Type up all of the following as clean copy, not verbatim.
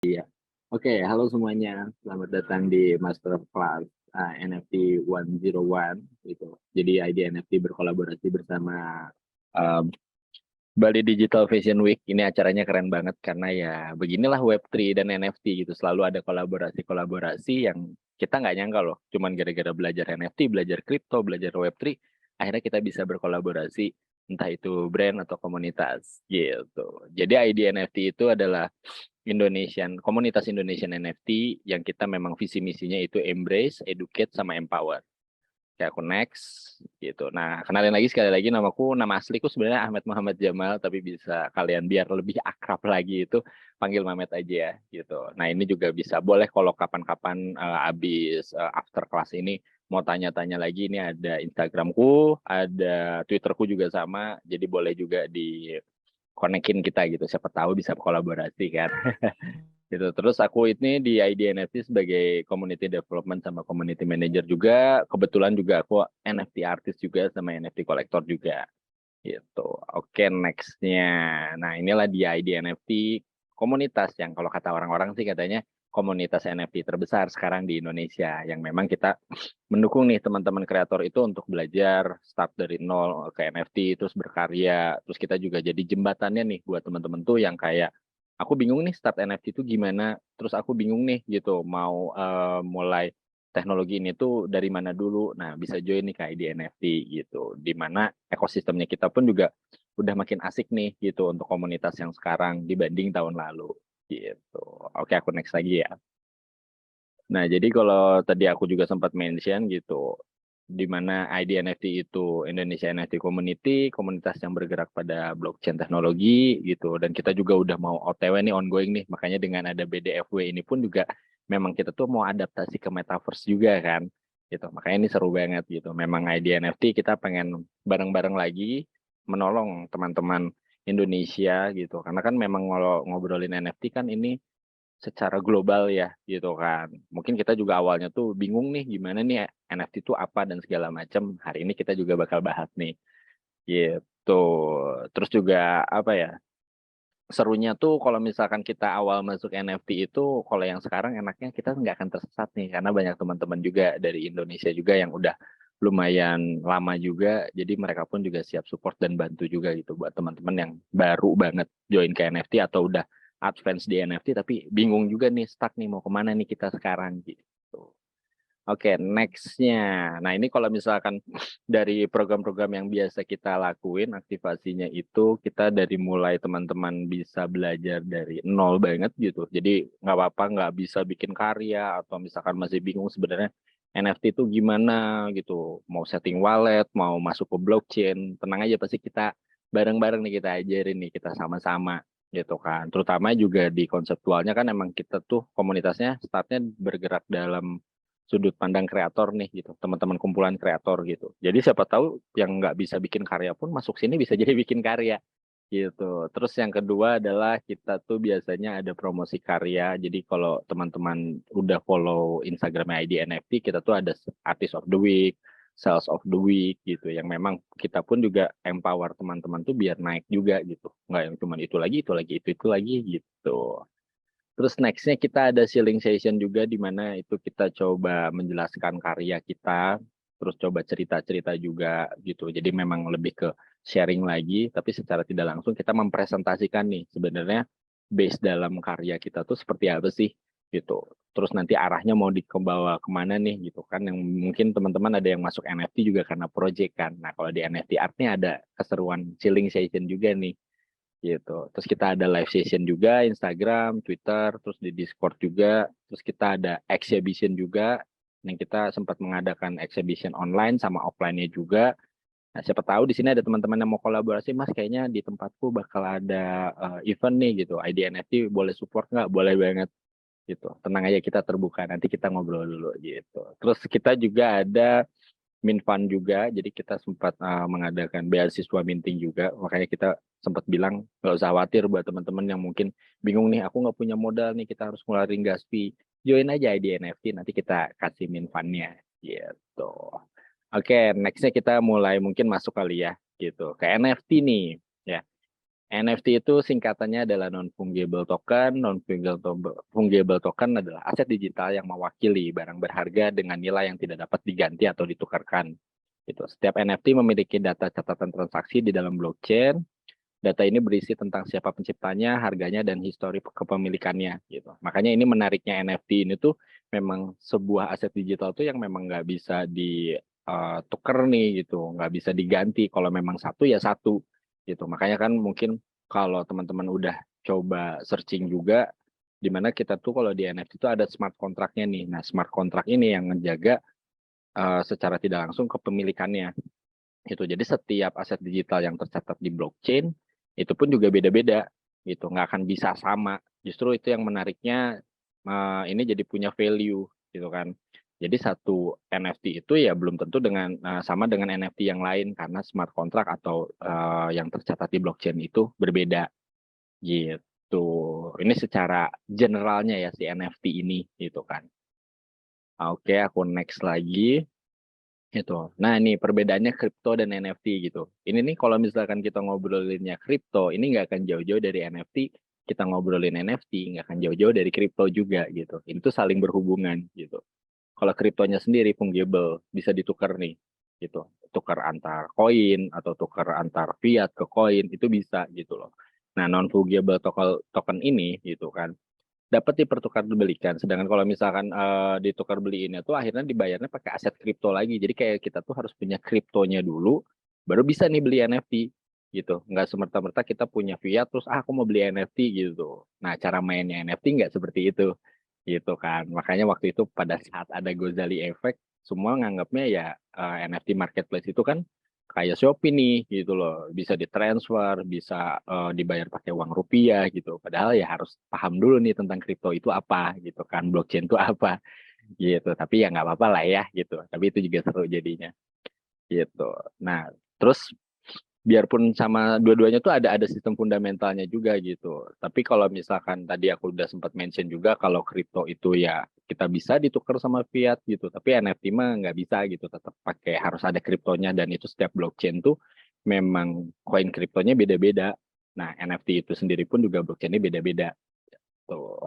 Iya. Oke, halo semuanya. Selamat datang di Masterclass NFT 101 gitu. Jadi ID NFT berkolaborasi bersama um, Bali Digital Fashion Week. Ini acaranya keren banget karena ya beginilah Web3 dan NFT gitu. Selalu ada kolaborasi-kolaborasi yang kita nggak nyangka loh. Cuman gara-gara belajar NFT, belajar kripto, belajar Web3, akhirnya kita bisa berkolaborasi entah itu brand atau komunitas gitu. Jadi ID NFT itu adalah komunitas Indonesian NFT yang kita memang visi misinya itu embrace, educate, sama empower. Kayak aku next gitu. Nah, kenalin lagi sekali lagi nama asliku sebenarnya Ahmad Muhammad Jamal, tapi bisa kalian biar lebih akrab lagi itu panggil Mamet aja ya gitu. Nah, ini juga bisa boleh kalau kapan-kapan abis after class ini mau tanya-tanya lagi, ini ada Instagramku, ada Twitterku juga sama, jadi boleh juga di konekin kita gitu, siapa tahu bisa kolaborasi kan. Gitu. Terus aku ini di ID NFT sebagai community development sama community manager juga. Kebetulan juga aku NFT artist juga sama NFT kolektor juga. Gitu. Oke, nextnya. Nah, inilah di ID NFT komunitas yang kalau kata orang-orang sih katanya komunitas NFT terbesar sekarang di Indonesia. Yang memang kita mendukung nih teman-teman kreator itu untuk belajar start dari nol ke NFT, terus berkarya. Terus kita juga jadi jembatannya nih buat teman-teman tuh yang kayak aku bingung nih start NFT itu gimana, terus aku bingung nih gitu mau mulai teknologi ini tuh dari mana dulu. Nah, bisa join nih kayak di NFT gitu. Di mana ekosistemnya kita pun juga udah makin asik nih gitu untuk komunitas yang sekarang dibanding tahun lalu gitu. Oke, aku next lagi ya. Nah, jadi kalau tadi aku juga sempat mention gitu, di mana ID NFT itu Indonesia NFT Community, komunitas yang bergerak pada blockchain teknologi gitu, dan kita juga udah mau OTW nih ongoing nih, makanya dengan ada BDFW ini pun juga memang kita tuh mau adaptasi ke metaverse juga kan, gitu. Makanya ini seru banget gitu. Memang ID NFT kita pengen bareng-bareng lagi menolong teman-teman Indonesia gitu, karena kan memang kalau ngobrolin NFT kan ini secara global ya gitu kan. Mungkin kita juga awalnya tuh bingung nih gimana nih NFT itu apa dan segala macam. Hari ini kita juga bakal bahas nih gitu. Terus juga apa ya? Serunya tuh kalau misalkan kita awal masuk NFT itu kalau yang sekarang enaknya kita nggak akan tersesat nih karena banyak teman-teman juga dari Indonesia juga yang udah lumayan lama juga. Jadi mereka pun juga siap support dan bantu juga gitu buat teman-teman yang baru banget join ke NFT atau udah advance di NFT tapi bingung juga nih stuck nih mau kemana nih kita sekarang gitu. Oke, nextnya. Nah, ini kalau misalkan dari program-program yang biasa kita lakuin, aktivasinya itu kita dari mulai teman-teman bisa belajar dari nol banget gitu. Jadi nggak apa-apa nggak bisa bikin karya atau misalkan masih bingung sebenarnya NFT itu gimana gitu. Mau setting wallet, mau masuk ke blockchain, tenang aja pasti kita bareng-bareng nih kita ajarin nih kita sama-sama gitu kan. Terutama juga di konseptualnya kan emang kita tuh komunitasnya startnya bergerak dalam sudut pandang kreator nih gitu, teman-teman kumpulan kreator gitu. Jadi siapa tahu yang nggak bisa bikin karya pun masuk sini bisa jadi bikin karya gitu. Terus yang kedua adalah kita tuh biasanya ada promosi karya. Jadi kalau teman-teman udah follow Instagram ID NFT, kita tuh ada Artist of the Week, Sales of the Week gitu. Yang memang kita pun juga empower teman-teman tuh biar naik juga gitu. Nggak yang cuma itu lagi, itu lagi gitu. Terus nextnya kita ada shilling session juga di mana itu kita coba menjelaskan karya kita, terus coba cerita-cerita juga gitu. Jadi memang lebih ke sharing lagi, tapi secara tidak langsung kita mempresentasikan nih sebenarnya base dalam karya kita tuh seperti apa sih gitu. Terus nanti arahnya mau dibawa kemana nih gitu kan. Yang mungkin teman-teman ada yang masuk NFT juga karena project kan. Nah kalau di NFT Art-nya ada keseruan shilling session juga nih gitu. Terus kita ada live session juga, Instagram, Twitter, terus di Discord juga. Terus kita ada exhibition juga, yang kita sempat mengadakan exhibition online sama offline-nya juga. Nah, siapa tahu di sini ada teman-teman yang mau kolaborasi, Mas, kayaknya di tempatku bakal ada event nih gitu. ID NFT boleh support nggak? Boleh banget gitu. Tenang aja kita terbuka, nanti kita ngobrol dulu gitu. Terus kita juga ada Minfund juga, jadi kita sempat mengadakan beasiswa minting juga, makanya kita sempat bilang nggak usah khawatir buat teman-teman yang mungkin bingung nih, aku nggak punya modal nih, kita harus ngeluarin gas fee, join aja di NFT, nanti kita kasih Minfundnya gitu. Oke, nextnya kita mulai mungkin masuk kali ya, gitu, ke NFT nih, ya. NFT itu singkatannya adalah non-fungible token. Non-fungible token adalah aset digital yang mewakili barang berharga dengan nilai yang tidak dapat diganti atau ditukarkan. Gitu. Setiap NFT memiliki data catatan transaksi di dalam blockchain. Data ini berisi tentang siapa penciptanya, harganya, dan histori kepemilikannya. Gitu. Makanya ini menariknya NFT ini tuh memang sebuah aset digital tuh yang memang nggak bisa ditukar nih gitu, nggak bisa diganti. Kalau memang satu ya satu gitu. Makanya kan mungkin kalau teman-teman udah coba searching juga, di mana kita tuh kalau di NFT itu ada smart contract-nya nih. Nah, smart contract ini yang menjaga secara tidak langsung kepemilikannya. Itu jadi setiap aset digital yang tercatat di blockchain itu pun juga beda-beda gitu, nggak akan bisa sama. Justru itu yang menariknya, ini jadi punya value gitu kan. Jadi satu NFT itu ya belum tentu sama dengan NFT yang lain karena smart contract atau yang tercatat di blockchain itu berbeda gitu. Ini secara generalnya ya si NFT ini gitu kan. Oke, aku next lagi. Itu. Nah, ini perbedaannya kripto dan NFT gitu. Ini nih kalau misalkan kita ngobrolinnya kripto, ini nggak akan jauh-jauh dari NFT. Kita ngobrolin NFT, nggak akan jauh-jauh dari kripto juga gitu. Ini tuh saling berhubungan gitu. Kalau kriptonya sendiri fungible, bisa ditukar nih gitu. Tukar antar koin atau tukar antar fiat ke koin, itu bisa gitu loh. Nah, non fungible token ini gitu kan dapat dipertukar-belikan. Sedangkan kalau misalkan ditukar beliinnya tuh akhirnya dibayarnya pakai aset kripto lagi. Jadi kayak kita tuh harus punya kriptonya dulu, baru bisa nih beli NFT gitu. Nggak semerta-merta kita punya fiat terus aku mau beli NFT gitu. Nah, cara mainnya NFT nggak seperti itu gitu kan. Makanya waktu itu pada saat ada Gozali Effect, semua nganggapnya ya NFT marketplace itu kan kayak Shopee nih gitu loh, bisa ditransfer, bisa dibayar pakai uang rupiah gitu. Padahal ya harus paham dulu nih tentang kripto itu apa gitu kan, blockchain itu apa gitu. Tapi ya nggak apa-apa lah ya gitu. Tapi itu juga seru jadinya gitu. Nah, terus biarpun sama dua-duanya tuh ada sistem fundamentalnya juga gitu. Tapi kalau misalkan tadi aku udah sempat mention juga kalau kripto itu ya kita bisa ditukar sama fiat gitu. Tapi NFT mah nggak bisa gitu. Tetap pakai harus ada kriptonya dan itu setiap blockchain tuh memang koin kriptonya beda-beda. Nah, NFT itu sendiri pun juga blockchainnya beda-beda. Tuh,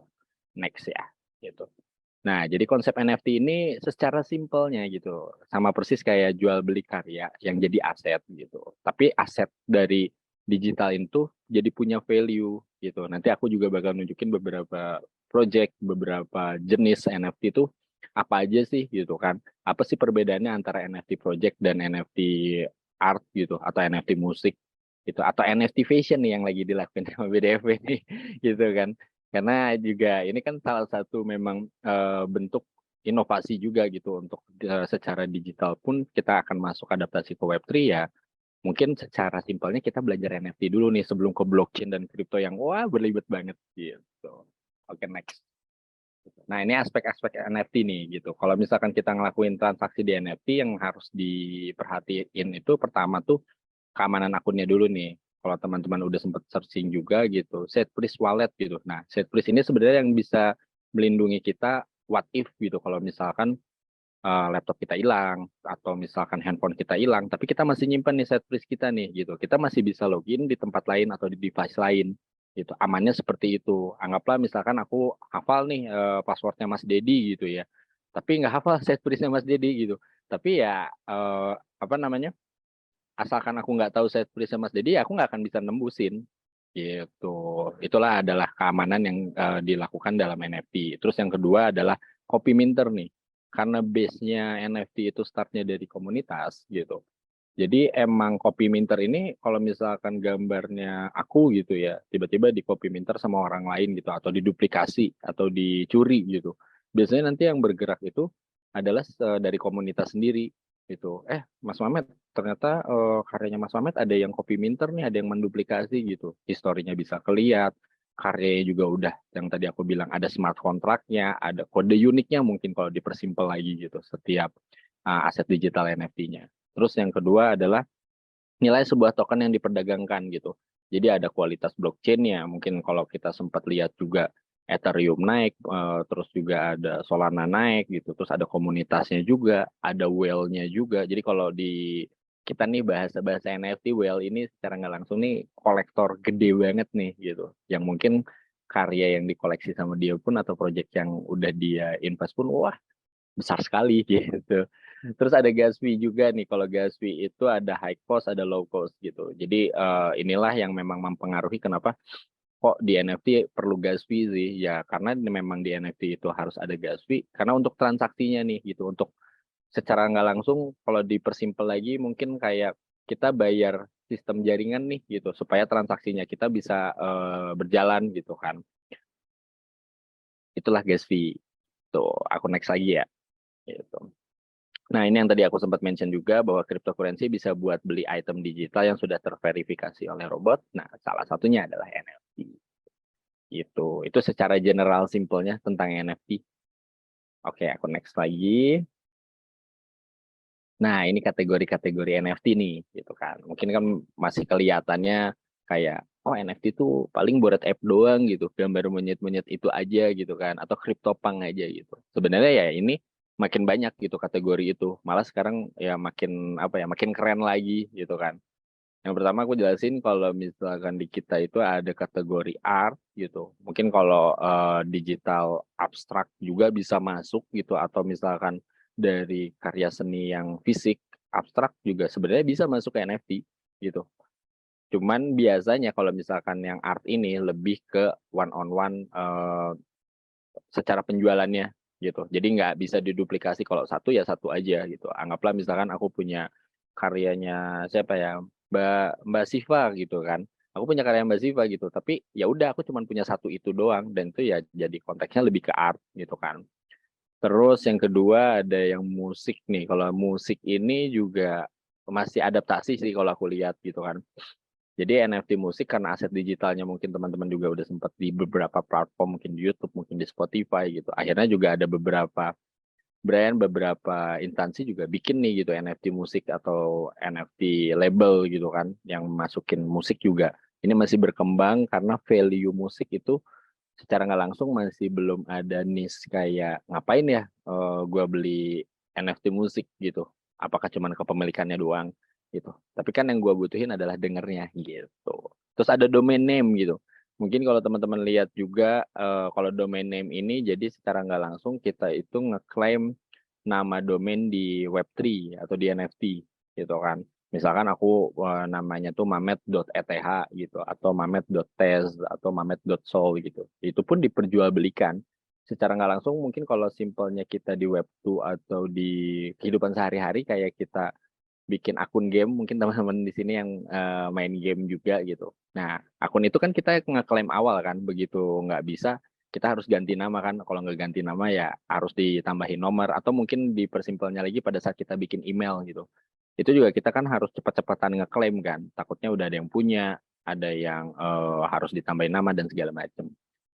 next ya gitu. Nah, jadi konsep NFT ini secara simpelnya gitu, sama persis kayak jual beli karya yang jadi aset gitu. Tapi aset dari digital itu jadi punya value gitu. Nanti aku juga bakal nunjukin beberapa project, beberapa jenis NFT itu apa aja sih gitu kan. Apa sih perbedaannya antara NFT project dan NFT art gitu atau NFT musik gitu atau NFT fashion nih yang lagi dilakukan sama BDFW nih gitu kan. Karena juga ini kan salah satu memang bentuk inovasi juga gitu untuk secara digital pun kita akan masuk adaptasi ke Web3 ya. Mungkin secara simpelnya kita belajar NFT dulu nih sebelum ke blockchain dan kripto yang wah berlibat banget gitu. Oke, next. Nah, ini aspek-aspek NFT nih gitu. Kalau misalkan kita ngelakuin transaksi di NFT yang harus diperhatiin itu pertama tuh keamanan akunnya dulu nih. Kalau teman-teman udah sempat searching juga gitu, Setpris Wallet gitu. Nah, Setpris ini sebenarnya yang bisa melindungi kita what if gitu. Kalau misalkan laptop kita hilang atau misalkan handphone kita hilang, tapi kita masih nyimpan nih Setpris kita nih gitu. Kita masih bisa login di tempat lain atau di device lain gitu. Amannya seperti itu. Anggaplah misalkan aku hafal nih passwordnya Mas Dedi gitu ya. Tapi nggak hafal Setprisnya Mas Dedi gitu. Tapi ya apa namanya? Asalkan aku nggak tahu set free Mas Dedi, aku nggak akan bisa nembusin gitu. Itulah adalah keamanan yang dilakukan dalam NFT. Terus yang kedua adalah copy minter nih. Karena base-nya NFT itu startnya dari komunitas gitu. Jadi emang copy minter ini kalau misalkan gambarnya aku gitu ya, tiba-tiba di copy minter sama orang lain gitu atau diduplikasi atau dicuri gitu. Biasanya nanti yang bergerak itu adalah dari komunitas sendiri gitu. Mas Mamet, ternyata karyanya Mas Mamet ada yang copy minter nih, ada yang menduplikasi gitu. Historinya bisa keliat, karyanya juga udah yang tadi aku bilang ada smart contract-nya, ada kode uniknya mungkin kalau dipersimpel lagi gitu setiap aset digital NFT-nya. Terus yang kedua adalah nilai sebuah token yang diperdagangkan gitu. Jadi ada kualitas blockchain-nya. Mungkin kalau kita sempat lihat juga Ethereum naik, terus juga ada Solana naik gitu. Terus ada komunitasnya juga, ada whale-nya juga. Jadi kalau di kita nih bahasa NFT, well ini secara nggak langsung nih kolektor gede banget nih gitu. Yang mungkin karya yang dikoleksi sama dia pun atau project yang udah dia invest pun wah besar sekali gitu. Terus ada gas fee juga nih. Kalau gas fee itu ada high cost, ada low cost gitu. Jadi inilah yang memang mempengaruhi kenapa kok di NFT perlu gas fee sih. Ya karena memang di NFT itu harus ada gas fee karena untuk transaksinya nih gitu. Untuk secara nggak langsung kalau dipersimpel lagi mungkin kayak kita bayar sistem jaringan nih gitu supaya transaksinya kita bisa berjalan gitu kan. Itulah gas fee. Tuh, aku next lagi ya. Gitu. Nah, ini yang tadi aku sempat mention juga bahwa cryptocurrency bisa buat beli item digital yang sudah terverifikasi oleh robot. Nah, salah satunya adalah NFT. Itu secara general simpelnya tentang NFT. Oke, aku next lagi. Nah, ini kategori-kategori NFT nih, gitu kan. Mungkin kan masih kelihatannya kayak, oh NFT tuh paling Bored Ape doang gitu, gambar monyet-monyet itu aja gitu kan, atau CryptoPunk aja gitu. Sebenarnya ya ini makin banyak gitu kategori itu. Malah sekarang ya makin apa ya, makin keren lagi gitu kan. Yang pertama aku jelasin kalau misalkan di kita itu ada kategori art gitu. Mungkin kalau digital abstrak juga bisa masuk gitu atau misalkan dari karya seni yang fisik abstrak juga sebenarnya bisa masuk ke NFT gitu. Cuman biasanya kalau misalkan yang art ini lebih ke one on one secara penjualannya gitu. Jadi nggak bisa diduplikasi kalau satu ya satu aja gitu. Anggaplah misalkan aku punya karyanya siapa ya Mbak Siva gitu kan. Aku punya karya Mbak Siva gitu. Tapi ya udah aku cuma punya satu itu doang dan itu ya jadi konteksnya lebih ke art gitu kan. Terus yang kedua ada yang musik nih. Kalau musik ini juga masih adaptasi sih kalau aku lihat gitu kan. Jadi NFT musik karena aset digitalnya mungkin teman-teman juga udah sempat di beberapa platform, mungkin di YouTube, mungkin di Spotify gitu. Akhirnya juga ada beberapa brand, beberapa instansi juga bikin nih gitu NFT musik atau NFT label gitu kan, yang masukin musik juga. Ini masih berkembang karena value musik itu secara nggak langsung masih belum ada niche kayak ngapain ya gue beli NFT musik gitu. Apakah cuma kepemilikannya doang gitu. Tapi kan yang gue butuhin adalah dengernya gitu. Terus ada domain name gitu. Mungkin kalau teman-teman lihat juga kalau domain name ini jadi secara nggak langsung kita itu ngeklaim nama domain di Web3 atau di NFT gitu kan. Misalkan aku namanya tuh mamet.eth gitu atau mamet.tez atau mamet.sol gitu. Itu pun diperjualbelikan secara nggak langsung mungkin kalau simpelnya kita di Web2 atau di kehidupan sehari-hari kayak kita bikin akun game mungkin teman-teman di sini yang main game juga gitu. Nah, akun itu kan kita ngeklaim awal kan begitu nggak bisa kita harus ganti nama kan. Kalau nggak ganti nama ya harus ditambahin nomor atau mungkin dipersimpelnya lagi pada saat kita bikin email gitu. Itu juga kita kan harus cepat-cepatan ngeklaim kan. Takutnya udah ada yang punya, ada yang harus ditambahin nama dan segala macam.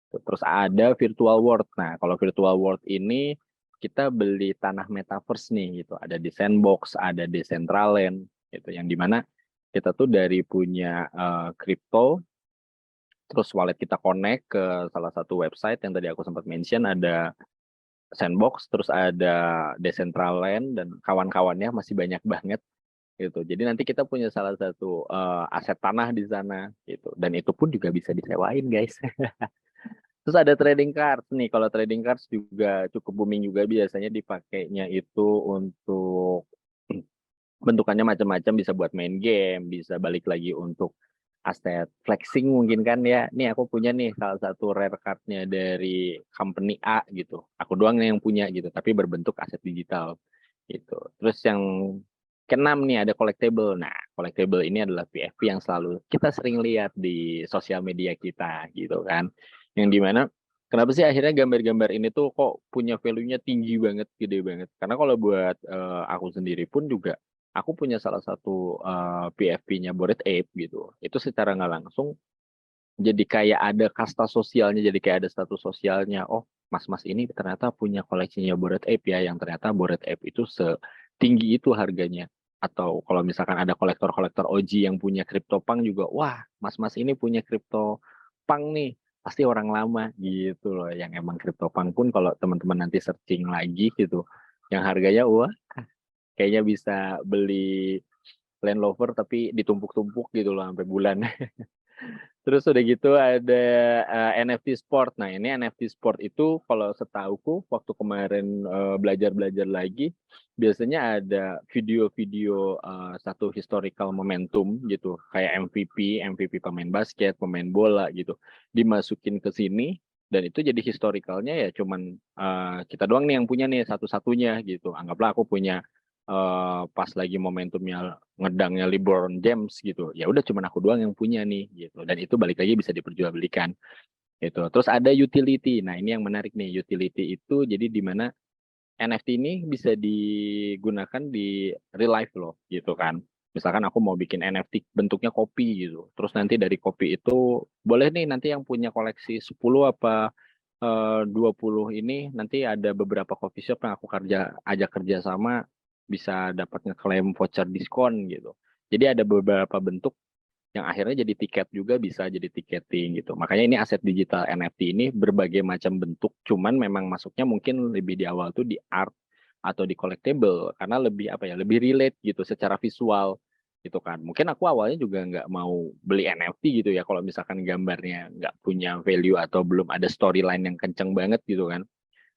Terus ada virtual world. Nah, kalau virtual world ini kita beli tanah metaverse nih gitu. Ada di Sandbox, ada di Decentraland gitu. Yang dimana kita tuh dari punya crypto, terus wallet kita connect ke salah satu website yang tadi aku sempat mention ada Sandbox, terus ada Decentraland dan kawan-kawannya masih banyak banget gitu. Jadi nanti kita punya salah satu aset tanah di sana gitu. Dan itu pun juga bisa disewain, guys. Terus ada trading cards nih. Kalau trading cards juga cukup booming juga biasanya dipakainya itu untuk bentukannya macam-macam bisa buat main game, bisa balik lagi untuk aset flexing mungkin kan ya. Nih aku punya nih salah satu rare cardnya dari company A gitu. Aku doang yang punya gitu, tapi berbentuk aset digital gitu. Terus yang keenam nih ada collectible. Nah, collectible ini adalah PFP yang selalu kita sering lihat di sosial media kita gitu kan. Yang dimana kenapa sih akhirnya gambar-gambar ini tuh kok punya value-nya tinggi banget, gede banget. Karena kalau buat aku sendiri pun juga aku punya salah satu PFP-nya Bored Ape gitu. Itu secara nggak langsung jadi kayak ada kasta sosialnya, jadi kayak ada status sosialnya. Oh, mas-mas ini ternyata punya koleksinya Bored Ape ya, yang ternyata Bored Ape itu setinggi itu harganya. Atau kalau misalkan ada kolektor-kolektor OG yang punya CryptoPunk juga, wah, mas-mas ini punya CryptoPunk nih, pasti orang lama gitu loh. Yang emang CryptoPunk pun kalau teman-teman nanti searching lagi gitu, yang harganya wah, kayaknya bisa beli Land Rover tapi ditumpuk-tumpuk gitu loh sampai bulan. Terus udah gitu ada NFT Sport. Nah, ini NFT Sport itu kalau setauku waktu kemarin belajar-belajar lagi, biasanya ada video-video satu historical momentum gitu, kayak MVP pemain basket, pemain bola gitu, dimasukin ke sini dan itu jadi historicalnya ya cuman kita doang nih yang punya nih satu-satunya gitu. Anggaplah aku punya pas lagi momentumnya ngedangnya LeBron James gitu, ya udah cuman aku doang yang punya nih gitu, dan itu balik lagi bisa diperjualbelikan gitu. Terus ada utility. Nah, ini yang menarik nih, utility itu jadi di mana NFT ini bisa digunakan di real life loh gitu kan. Misalkan aku mau bikin NFT bentuknya kopi gitu, terus nanti dari kopi itu boleh nih nanti yang punya koleksi 10 apa 20 ini, nanti ada beberapa coffee shop yang aku ajak kerja sama, bisa dapat ngeklaim voucher diskon gitu. Jadi ada beberapa bentuk yang akhirnya jadi tiket juga, bisa jadi tiketing gitu. Makanya ini aset digital NFT ini berbagai macam bentuk, cuman memang masuknya mungkin lebih di awal tuh di art atau di collectible karena lebih apa ya, lebih relate gitu secara visual gitu kan. Mungkin aku awalnya juga nggak mau beli NFT gitu ya kalau misalkan gambarnya nggak punya value atau belum ada storyline yang kenceng banget gitu kan.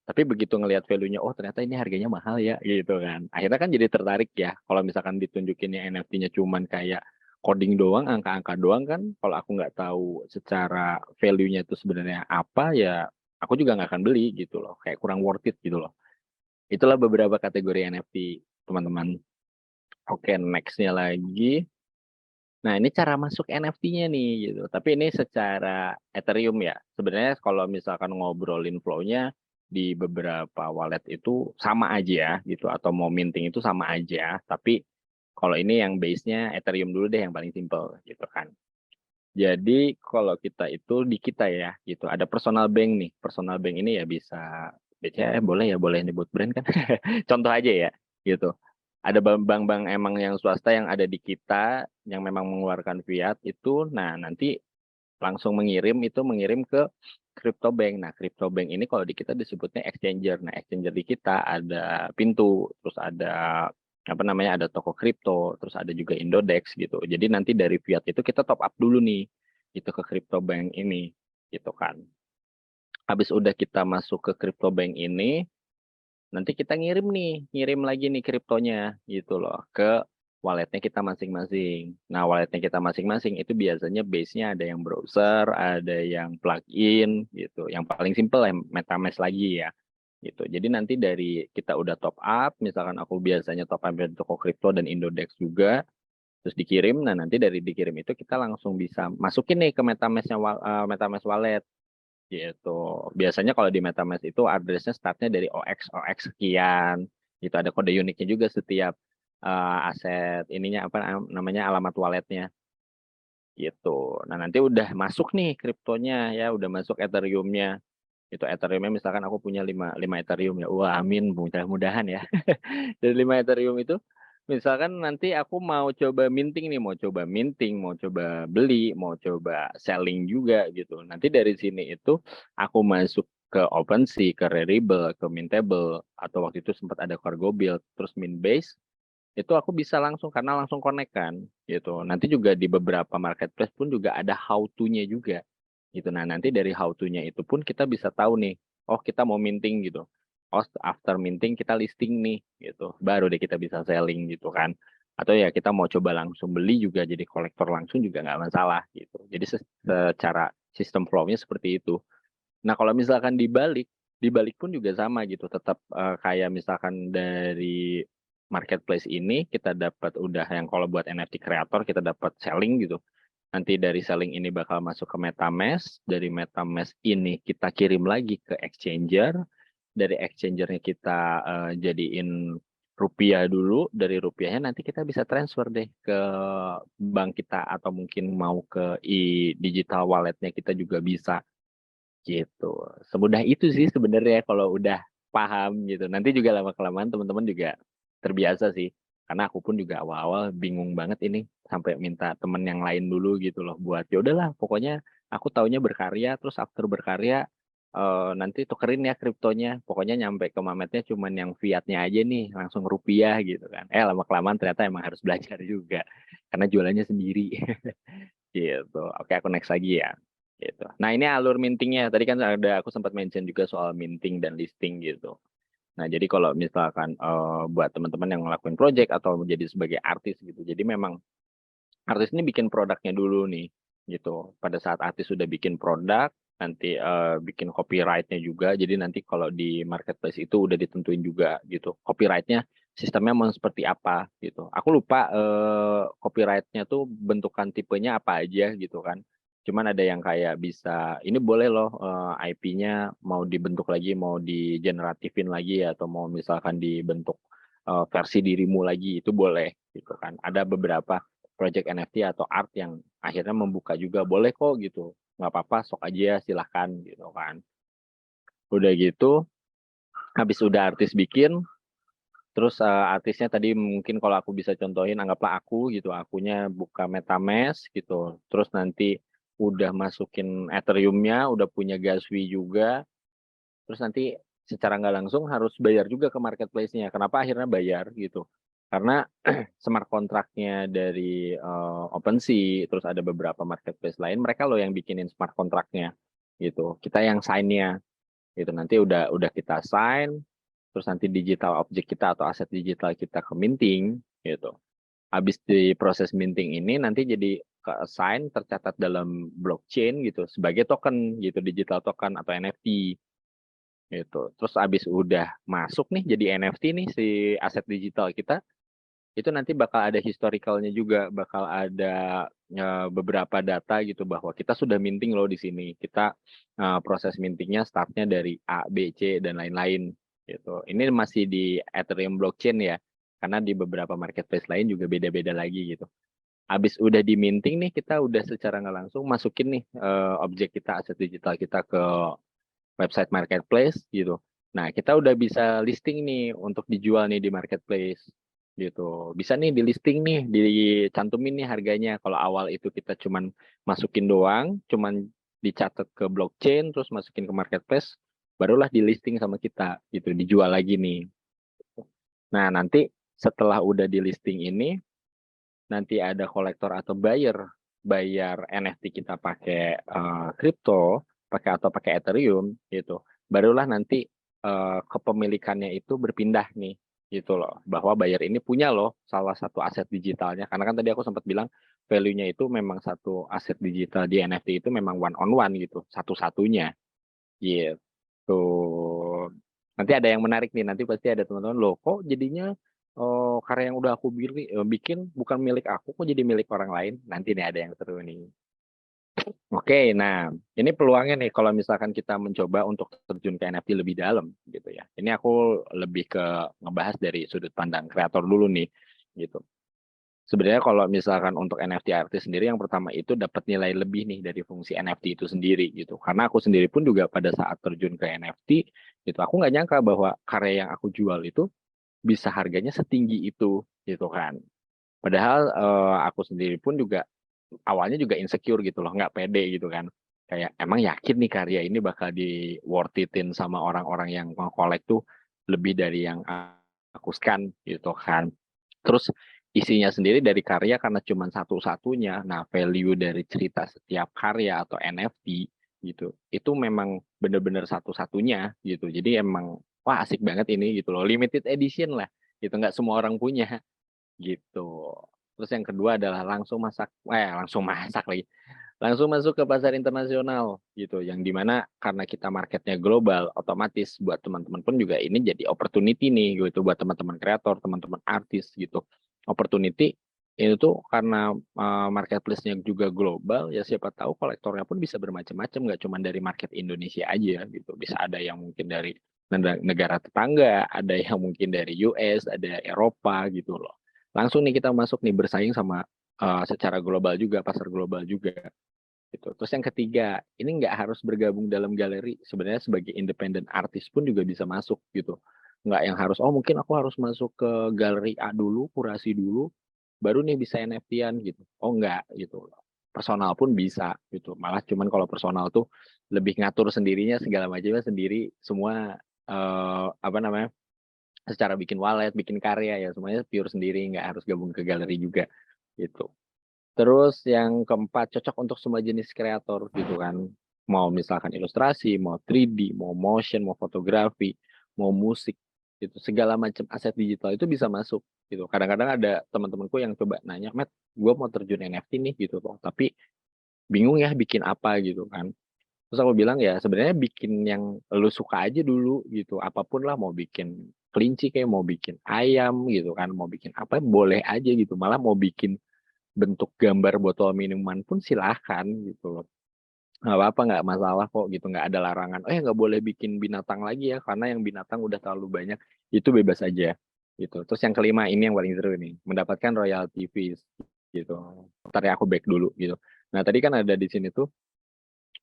Tapi begitu ngelihat value-nya, oh ternyata ini harganya mahal ya gitu kan. Akhirnya kan jadi tertarik ya. Kalau misalkan ditunjukinnya NFT-nya cuman kayak coding doang, angka-angka doang kan. Kalau aku nggak tahu secara value-nya itu sebenarnya apa ya, aku juga nggak akan beli gitu loh. Kayak kurang worth it gitu loh. Itulah beberapa kategori NFT teman-teman. Oke, next-nya lagi. Nah, ini cara masuk NFT-nya nih gitu. Tapi ini secara Ethereum ya. Sebenarnya kalau misalkan ngobrolin flow-nya di beberapa wallet itu sama aja gitu, atau mau minting itu sama aja. Tapi kalau ini yang base-nya Ethereum dulu deh yang paling simple gitu kan. Jadi kalau kita itu di kita ya gitu, ada personal bank nih. Personal bank ini ya bisa BCA boleh ya, boleh nyebut brand kan. Contoh aja ya gitu. Ada bank-bank emang yang swasta yang ada di kita yang memang mengeluarkan fiat itu, nah nanti langsung mengirim ke crypto bank. Nah, crypto bank ini kalau di kita disebutnya exchanger. Nah, exchanger di kita ada Pintu, terus ada apa namanya, ada toko kripto, terus ada juga Indodex gitu. Jadi nanti dari fiat itu kita top up dulu nih itu ke crypto bank ini gitu kan. Habis udah kita masuk ke crypto bank ini, nanti kita ngirim lagi nih kriptonya gitu loh ke walletnya kita masing-masing. Nah, walletnya kita masing-masing itu biasanya base-nya ada yang browser, ada yang plugin gitu. Yang paling simple ya MetaMask lagi ya gitu. Jadi nanti dari kita udah top up, misalkan aku biasanya top up dari toko kripto dan Indodex juga, terus dikirim. Nah, nanti dari dikirim itu kita langsung bisa masukin nih ke MetaMask wallet gitu. Biasanya kalau di MetaMask itu addressnya startnya dari OX sekian. Itu ada kode uniknya juga setiap aset ininya apa namanya, alamat walletnya gitu. Nah, nanti udah masuk nih kriptonya ya, udah masuk Ethereum-nya. Itu Ethereum-nya misalkan aku punya 5 Ethereum ya. Wah, amin mudah-mudahan ya. Dari 5 Ethereum itu misalkan nanti aku mau coba minting nih, mau coba beli, mau coba selling juga gitu. Nanti dari sini itu aku masuk ke OpenSea, ke Rarible, ke Mintable, atau waktu itu sempat ada Cargo Build, terus Minbase, itu aku bisa langsung karena langsung connect kan gitu. Nanti juga di beberapa marketplace pun juga ada how to-nya juga gitu. Nah, nanti dari how to-nya itu pun kita bisa tahu nih, oh kita mau minting gitu. Oh, after minting kita listing nih gitu. Baru deh kita bisa selling gitu kan. Atau ya kita mau coba langsung beli juga jadi kolektor langsung juga nggak masalah gitu. Jadi secara sistem flow-nya seperti itu. Nah, kalau misalkan dibalik pun juga sama gitu. Tetap kayak misalkan dari marketplace ini kita dapat udah yang kalau buat NFT kreator kita dapat selling gitu. Nanti dari selling ini bakal masuk ke MetaMask, dari MetaMask ini kita kirim lagi ke exchanger, dari exchangernya kita jadiin rupiah dulu, dari rupiahnya nanti kita bisa transfer deh ke bank kita atau mungkin mau ke digital walletnya kita juga bisa gitu. Semudah itu sih sebenarnya kalau udah paham gitu. Nanti juga lama-kelamaan teman-teman juga terbiasa sih. Karena aku pun juga awal-awal bingung banget ini sampai minta temen yang lain dulu gitu loh buat ya udahlah pokoknya aku taunya berkarya, terus after berkarya nanti tukerin ya kriptonya, pokoknya nyampe ke Mametnya cuman yang fiatnya aja nih, langsung rupiah gitu kan. Lama-kelamaan ternyata emang harus belajar juga, karena jualannya sendiri. Gitu. Oke, aku next lagi ya. Gitu. Nah, ini alur mintingnya. Tadi kan ada aku sempat mention juga soal minting dan listing gitu. Nah, jadi kalau misalkan buat teman-teman yang ngelakuin project atau menjadi sebagai artis gitu. Jadi memang artis ini bikin produknya dulu nih gitu. Pada saat artis sudah bikin produk, nanti bikin copyright-nya juga. Jadi nanti kalau di marketplace itu udah ditentuin juga gitu. Copyright-nya sistemnya mau seperti apa gitu. Aku lupa copyright-nya tuh bentukan tipenya apa aja gitu kan. Cuman ada yang kayak bisa, ini boleh loh IP-nya mau dibentuk lagi, mau digeneratifin lagi atau mau misalkan dibentuk versi dirimu lagi, itu boleh gitu kan. Ada beberapa project NFT atau art yang akhirnya membuka juga, boleh kok gitu, nggak apa-apa, sok aja silahkan gitu kan. Udah gitu, habis udah artis bikin, terus artisnya tadi mungkin kalau aku bisa contohin, anggaplah aku gitu, akunya buka MetaMask gitu, terus nanti udah masukin Ethereum-nya, udah punya gas fee juga, terus nanti secara nggak langsung harus bayar juga ke marketplace-nya. Kenapa akhirnya bayar gitu? Karena smart contract-nya dari OpenSea, terus ada beberapa marketplace lain, mereka loh yang bikinin smart contract-nya gitu. Kita yang sign-nya gitu. Nanti udah kita sign, terus nanti digital object kita atau aset digital kita ke minting gitu. Habis di proses minting ini nanti jadi ke assign, tercatat dalam blockchain gitu sebagai token gitu, digital token atau NFT gitu. Terus abis udah masuk nih jadi NFT nih si aset digital kita, itu nanti bakal ada historicalnya juga, bakal ada beberapa data gitu bahwa kita sudah minting loh di sini. Kita proses mintingnya startnya dari A, B, C dan lain-lain gitu. Ini masih di Ethereum blockchain ya, karena di beberapa marketplace lain juga beda-beda lagi gitu. Abis udah di minting nih, kita udah secara nggak langsung masukin nih objek kita, aset digital kita ke website marketplace gitu. Nah, kita udah bisa listing nih untuk dijual nih di marketplace gitu. Bisa nih di listing nih, dicantumin nih harganya. Kalau awal itu kita cuman masukin doang, cuman dicatat ke blockchain, terus masukin ke marketplace, barulah di listing sama kita gitu, dijual lagi nih. Nah, nanti setelah udah di listing ini, nanti ada kolektor atau bayar NFT kita pakai kripto, pakai atau pakai Ethereum gitu. Barulah nanti kepemilikannya itu berpindah nih gitu loh. Bahwa buyer ini punya loh salah satu aset digitalnya. Karena kan tadi aku sempat bilang value-nya itu memang satu aset digital di NFT itu memang one on one gitu, satu-satunya gitu. Nanti ada yang menarik nih, nanti pasti ada teman-teman loh kok jadinya karya yang udah aku bikin bukan milik aku kok jadi milik orang lain. Nanti nih ada yang seru nih. Oke, nah ini peluangnya nih kalau misalkan kita mencoba untuk terjun ke NFT lebih dalam gitu ya. Ini aku lebih ke ngebahas dari sudut pandang kreator dulu nih gitu. Sebenarnya kalau misalkan untuk NFT artis sendiri yang pertama itu dapat nilai lebih nih dari fungsi NFT itu sendiri gitu. Karena aku sendiri pun juga pada saat terjun ke NFT gitu, aku nggak nyangka bahwa karya yang aku jual itu bisa harganya setinggi itu gitu kan. Padahal aku sendiri pun juga awalnya juga insecure gitu loh, nggak pede gitu kan. Kayak emang yakin nih karya ini bakal di worth it-in sama orang-orang yang mau collect tuh lebih dari yang aku scan gitu kan. Terus isinya sendiri dari karya karena cuma satu-satunya. Nah, value dari cerita setiap karya atau NFT gitu, itu memang benar-benar satu-satunya gitu. Jadi emang wah asik banget ini gitu loh, limited edition lah gitu, nggak semua orang punya gitu. Terus yang kedua adalah langsung masak lagi. Langsung masuk ke pasar internasional gitu, yang dimana karena kita marketnya global, otomatis buat teman-teman pun juga ini jadi opportunity nih gitu buat teman-teman kreator, teman-teman artis gitu. Opportunity ini tuh karena marketplace-nya juga global, ya siapa tahu kolektornya pun bisa bermacam-macam, nggak cuma dari market Indonesia aja gitu. Bisa ada yang mungkin dari negara tetangga, ada yang mungkin dari US, ada Eropa gitu loh. Langsung nih kita masuk nih bersaing sama secara global juga, pasar global juga gitu. Terus yang ketiga, ini nggak harus bergabung dalam galeri. Sebenarnya sebagai independent artist pun juga bisa masuk gitu. Nggak yang harus, oh mungkin aku harus masuk ke galeri A dulu, kurasi dulu, baru nih bisa NFT-an gitu. Oh enggak gitu. personal pun bisa gitu. Malah cuman kalau personal tuh lebih ngatur sendirinya segala macamnya sendiri semua apa namanya? Secara bikin wallet, bikin karya ya semuanya pure sendiri, nggak harus gabung ke galeri juga gitu. Terus yang keempat cocok untuk semua jenis kreator gitu kan. Mau misalkan ilustrasi, mau 3D, mau motion, mau fotografi, mau musik gitu. Segala macam aset digital itu bisa masuk gitu. Kadang-kadang ada teman-temanku yang coba nanya, "Matt, gue mau terjun NFT nih gitu loh, tapi bingung ya bikin apa gitu kan." Terus aku bilang ya sebenarnya bikin yang lu suka aja dulu gitu. Apapun lah mau bikin kelinci kayak mau bikin ayam gitu kan, mau bikin apa boleh aja gitu. Malah mau bikin bentuk gambar botol minuman pun silahkan gitu loh. Nggak apa-apa, nggak masalah kok gitu, nggak ada larangan. Oh ya nggak boleh bikin binatang lagi ya, karena yang binatang udah terlalu banyak. Itu bebas aja gitu. Terus yang kelima ini yang paling seru nih, mendapatkan royalty fees gitu. Ntar ya aku back dulu gitu. Nah tadi kan ada di sini tuh,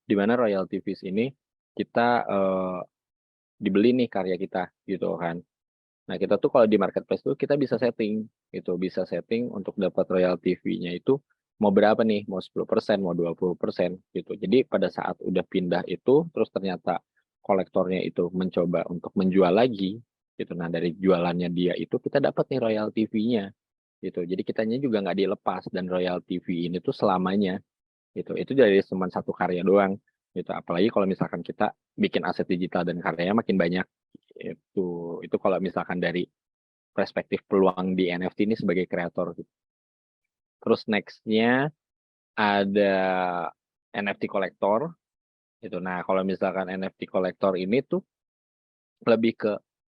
di mana royalty fees ini kita dibeli nih karya kita gitu kan. Nah, kita tuh kalau di marketplace tuh kita bisa setting gitu, bisa setting untuk dapat royalty fee-nya itu mau berapa nih, mau 10%, mau 20% gitu. Jadi pada saat udah pindah itu, terus ternyata kolektornya itu mencoba untuk menjual lagi gitu. Nah, dari jualannya dia itu kita dapat nih royalty fee-nya gitu. Jadi kitanya juga nggak dilepas dan royalty fee ini tuh selamanya gitu. Itu dari cuma satu karya doang gitu. Apalagi kalau misalkan kita bikin aset digital dan karyanya makin banyak itu kalau misalkan dari perspektif peluang di NFT ini sebagai kreator gitu. Terus nextnya ada NFT kolektor gitu. Nah kalau misalkan NFT kolektor ini tuh lebih ke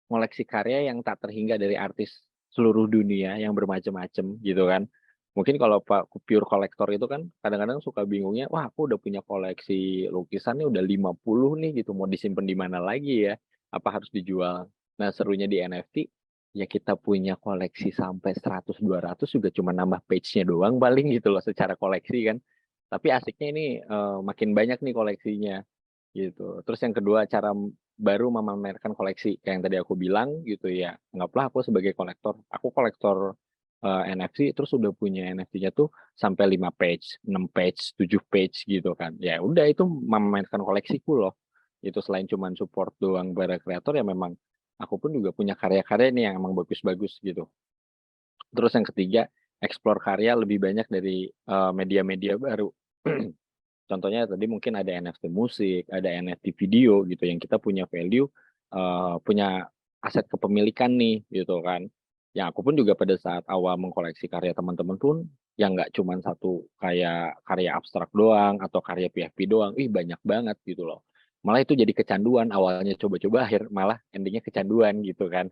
koleksi karya yang tak terhingga dari artis seluruh dunia yang bermacam-macam gitu kan. Mungkin kalau Pak pure kolektor itu kan kadang-kadang suka bingungnya, wah aku udah punya koleksi lukisannya udah 50 nih gitu, mau disimpan di mana lagi ya? Apa harus dijual? Nah serunya di NFT, ya kita punya koleksi sampai 100-200 juga cuma nambah page-nya doang paling gitu loh secara koleksi kan. Tapi asiknya ini makin banyak nih koleksinya gitu. Terus yang kedua cara baru memamerkan koleksi kayak yang tadi aku bilang gitu ya. Anggaplah aku sebagai kolektor, aku kolektor NFC terus udah punya NFT-nya tuh sampai 5 page, 6 page, 7 page gitu kan. Ya udah itu memamerkan koleksiku loh. Itu selain cuman support doang para kreator ya memang aku pun juga punya karya-karya nih yang emang bagus-bagus gitu. Terus yang ketiga, explore karya lebih banyak dari media-media baru. Contohnya tadi mungkin ada NFT musik, ada NFT video gitu yang kita punya value, punya aset kepemilikan nih gitu kan. Yang aku pun juga pada saat awal mengkoleksi karya teman-teman pun yang nggak cuma satu kayak karya abstrak doang atau karya PFP doang, ih banyak banget gitu loh. Malah itu jadi kecanduan awalnya coba-coba akhir malah endingnya kecanduan gitu kan.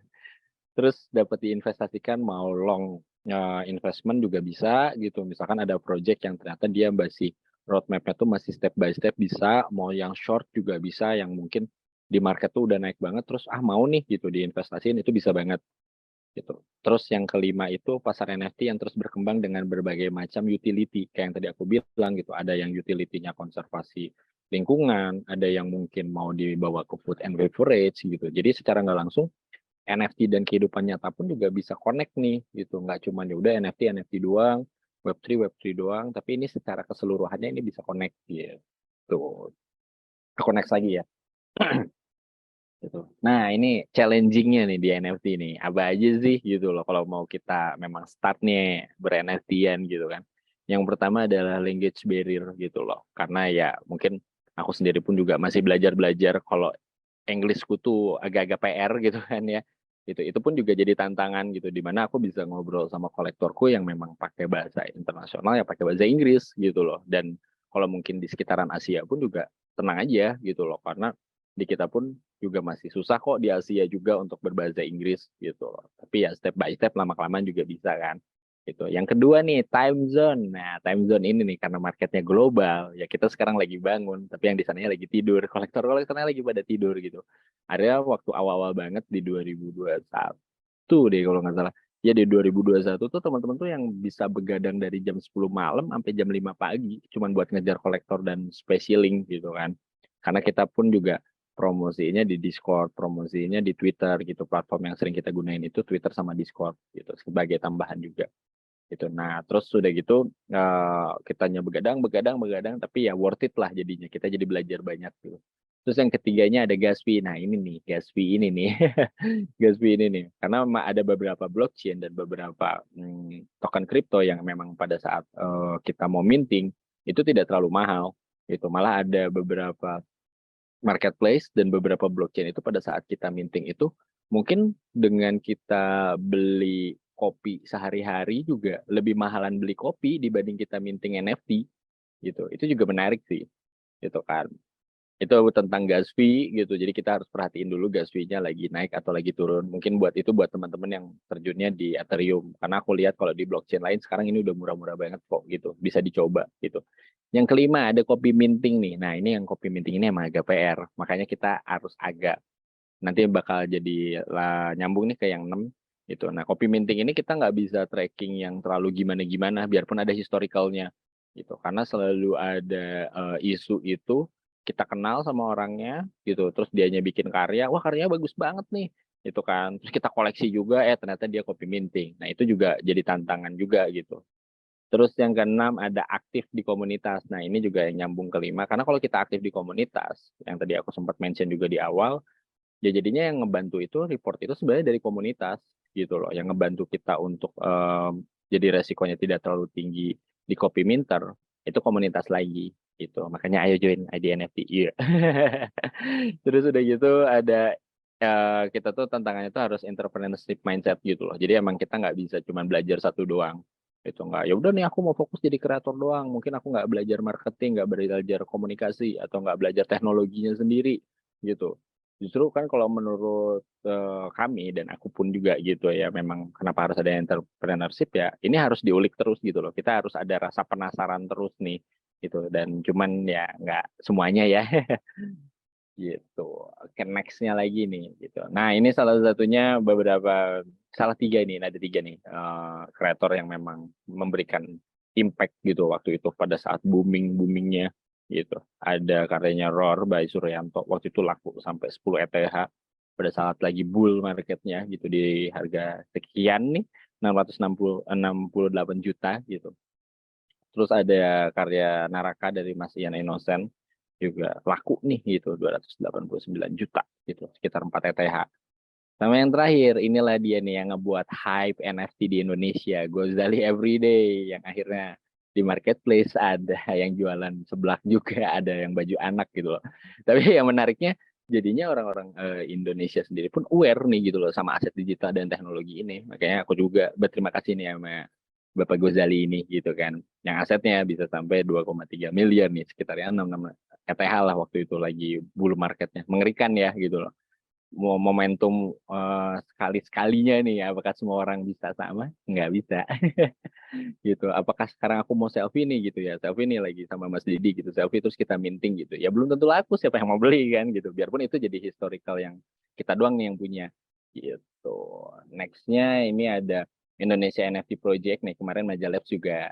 Terus dapat diinvestasikan mau long investment juga bisa gitu. Misalkan ada project yang ternyata dia masih roadmap-nya tuh masih step by step bisa, mau yang short juga bisa, yang mungkin di market tuh udah naik banget, terus mau nih gitu diinvestasiin itu bisa banget gitu. Terus yang kelima itu pasar NFT yang terus berkembang dengan berbagai macam utility, kayak yang tadi aku bilang gitu, ada yang utility-nya konservasi lingkungan, ada yang mungkin mau dibawa ke food and beverage gitu. Jadi secara nggak langsung NFT dan kehidupan nyata pun juga bisa connect nih gitu. Nggak cuma ya udah NFT doang, Web3 doang, tapi ini secara keseluruhannya ini bisa connect gitu. Aku next lagi ya. Gitu. Nah, ini challenging-nya nih di NFT nih. Apa aja sih gitu loh kalau mau kita memang start nih ber-NFT-an gitu kan. Yang pertama adalah language barrier gitu loh. Karena ya mungkin aku sendiri pun juga masih belajar-belajar kalau Englishku tuh agak-agak PR gitu kan ya. Itu pun juga jadi tantangan gitu di mana aku bisa ngobrol sama kolektorku yang memang pakai bahasa internasional ya pakai bahasa Inggris gitu loh. Dan kalau mungkin di sekitaran Asia pun juga tenang aja gitu loh karena di kita pun juga masih susah kok di Asia juga untuk berbahasa Inggris gitu loh. Tapi ya step by step lama-kelamaan juga bisa kan. Gitu. Yang kedua nih time zone. Nah, time zone ini nih karena marketnya global, ya kita sekarang lagi bangun, tapi yang di sananya lagi tidur. Kolektor-kolektornya lagi pada tidur gitu. Ada waktu awal-awal banget di 2021 deh kalau nggak salah. Ya di 2021 tuh teman-teman tuh yang bisa begadang dari jam 10 malam sampai jam 5 pagi cuman buat ngejar kolektor dan specialing gitu kan. Karena kita pun juga promosinya di Discord, promosinya di Twitter gitu. Platform yang sering kita gunain itu Twitter sama Discord gitu sebagai tambahan juga. Gitu. Nah, terus sudah gitu kitanya begadang, tapi ya worth it lah jadinya. Kita jadi belajar banyak gitu. Terus yang ketiganya ada gas fee. Nah, ini nih, gas fee ini nih. Gas fee ini nih. Karena ada beberapa blockchain dan beberapa token kripto yang memang pada saat kita mau minting itu tidak terlalu mahal. Itu malah ada beberapa marketplace dan beberapa blockchain itu pada saat kita minting itu mungkin dengan kita beli kopi sehari-hari juga lebih mahalan beli kopi dibanding kita minting NFT gitu. Itu juga menarik sih gitu kan. Itu tentang gas fee gitu. Jadi kita harus perhatiin dulu gas fee-nya lagi naik atau lagi turun. Mungkin buat itu buat teman-teman yang terjunnya di Ethereum. Karena aku lihat kalau di blockchain lain sekarang ini udah murah-murah banget kok gitu. Bisa dicoba gitu. Yang kelima ada copy minting nih. Nah, ini yang copy minting ini emang agak PR. Makanya kita harus agak nanti bakal jadi lah nyambung nih ke yang 6 gitu. Nah, copy minting ini kita nggak bisa tracking yang terlalu gimana-gimana biarpun ada historicalnya gitu. Karena selalu ada isu itu kita kenal sama orangnya gitu. Terus dianya bikin karya, wah karyanya bagus banget nih gitu kan. Terus kita koleksi juga ternyata dia copy minting. Nah, itu juga jadi tantangan juga gitu. Terus yang keenam ada aktif di komunitas. Nah, ini juga yang nyambung kelima. Karena kalau kita aktif di komunitas, yang tadi aku sempat mention juga di awal, ya jadinya yang ngebantu itu report itu sebenarnya dari komunitas gitu loh. Yang ngebantu kita untuk jadi resikonya tidak terlalu tinggi di copy minter, itu komunitas lagi gitu. Makanya ayo join IDNFT. Iya. Terus udah gitu ada kita tuh tantangannya tuh harus entrepreneurship mindset gitu loh. Jadi emang kita nggak bisa cuma belajar satu doang itu nggak ya udah nih aku mau fokus jadi kreator doang mungkin aku nggak belajar marketing nggak belajar komunikasi atau nggak belajar teknologinya sendiri gitu justru kan kalau menurut kami dan aku pun juga gitu ya memang kenapa harus ada entrepreneurship ya ini harus diulik terus gitu loh kita harus ada rasa penasaran terus nih gitu dan cuman ya nggak semuanya ya gitu. Oke, nextnya lagi nih gitu. Nah ini salah satunya beberapa salah tiga nih, ada tiga nih kreator yang memang memberikan impact gitu waktu itu pada saat boomingnya gitu. Ada karyanya Roar by Suryanto waktu itu laku sampai 10 ETH pada saat lagi bull marketnya gitu di harga sekian nih 668 juta gitu. Terus ada karya Naraka dari Mas Ian Innocent juga laku nih gitu 289 juta gitu sekitar 4 ETH. Sama yang terakhir inilah dia nih yang ngebuat hype NFT di Indonesia Gozali Everyday yang akhirnya di marketplace ada yang jualan seblak juga ada yang baju anak gitu loh. Tapi yang menariknya jadinya orang-orang Indonesia sendiri pun aware nih gitu loh sama aset digital dan teknologi ini. Makanya aku juga berterima kasih nih sama Bapak Gozali ini gitu kan. Yang asetnya bisa sampai 2,3 miliar nih sekitarnya 6 ETH lah waktu itu lagi bull marketnya. Mengerikan ya gitu loh. Momentum sekali-sekalinya nih apakah semua orang bisa sama? Nggak bisa. Gitu. Apakah sekarang aku mau selfie nih gitu ya. Selfie nih lagi sama Mas Didi gitu. Selfie terus kita minting gitu. Ya belum tentu laku siapa yang mau beli kan gitu. Biarpun itu jadi historical yang kita doang nih yang punya. Gitu. Nextnya ini ada Indonesia NFT Project nih. Kemarin Majalabs juga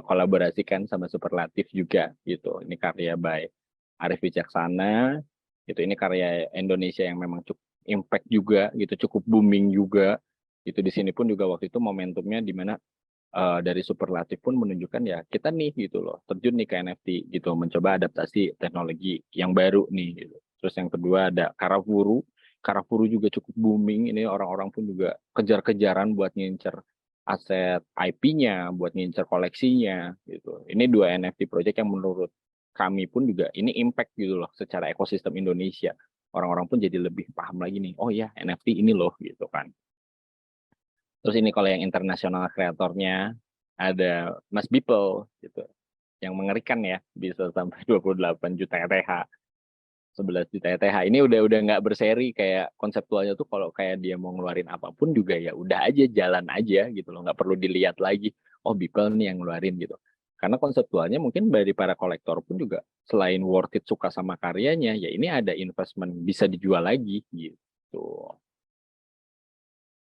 kolaborasikan sama Superlatif juga gitu. Ini karya by Arif Wicaksana. Gitu. Ini karya Indonesia yang memang cukup impact juga gitu. Cukup booming juga. Itu di sini pun juga waktu itu momentumnya di mana dari Superlatif pun menunjukkan ya kita nih gitu loh terjun nih ke NFT gitu mencoba adaptasi teknologi yang baru nih gitu. Terus yang kedua ada Karafuru. Karafuru juga cukup booming ini orang-orang pun juga kejar-kejaran buat ngincer aset IP-nya, buat ngincer koleksinya gitu. Ini dua NFT project yang menurut kami pun juga ini impact gitu loh secara ekosistem Indonesia. Orang-orang pun jadi lebih paham lagi nih. Oh ya, NFT ini loh gitu kan. Terus ini kalau yang internasional kreatornya ada Mas Beeple gitu. Yang mengerikan ya bisa sampai 28 juta ETH, 11 juta ETH. Ini udah nggak berseri kayak konseptualnya tuh kalau kayak dia mau ngeluarin apapun juga ya udah aja jalan aja gitu loh, nggak perlu dilihat lagi. Oh Beeple nih yang ngeluarin gitu. Karena konseptualnya mungkin dari para kolektor pun juga selain worth it suka sama karyanya, ya ini ada investment bisa dijual lagi gitu.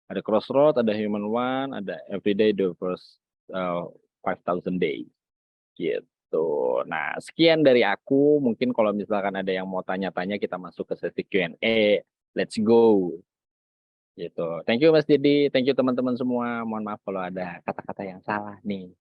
Ada Crossroad, ada Human One, ada Everyday the First 5,000 Days gitu. Nah, sekian dari aku. Mungkin kalau misalkan ada yang mau tanya-tanya kita masuk ke sesi Q&A. Let's go. Gitu. Thank you Mas Didi, thank you teman-teman semua. Mohon maaf kalau ada kata-kata yang salah nih.